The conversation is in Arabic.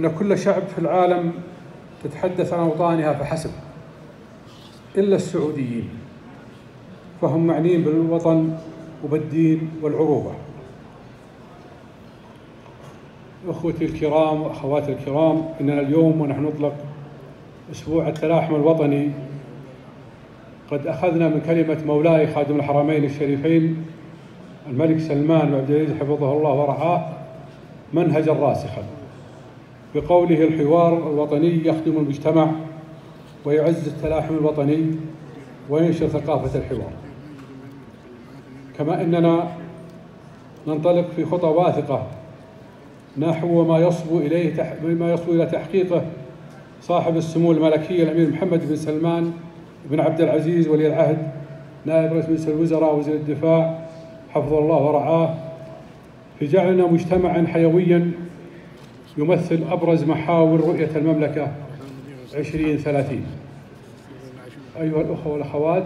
أن كل شعب في العالم تتحدث عن أوطانها فحسب إلا السعوديين، فهم معنيين بالوطن وبالدين والعروبة. أخوتي الكرام وأخواتي الكرام، إننا اليوم ونحن نطلق أسبوع التلاحم الوطني قد أخذنا من كلمة مولاي خادم الحرمين الشريفين الملك سلمان بن عبد العزيز حفظه الله ورعاه منهجا راسخا بقوله: الحوار الوطني يخدم المجتمع ويعزز التلاحم الوطني وينشر ثقافة الحوار. كما إننا ننطلق في خطى واثقة نحو ما يصبو إلى تحقيقه صاحب السمو الملكي الأمير محمد بن سلمان بن عبد العزيز ولي العهد نائب رئيس مجلس الوزراء وزير الدفاع حفظه الله ورعاه، في جعلنا مجتمعا حيويا يمثل أبرز محاور رؤية المملكة 2030. أيها الأخوة والأخوات،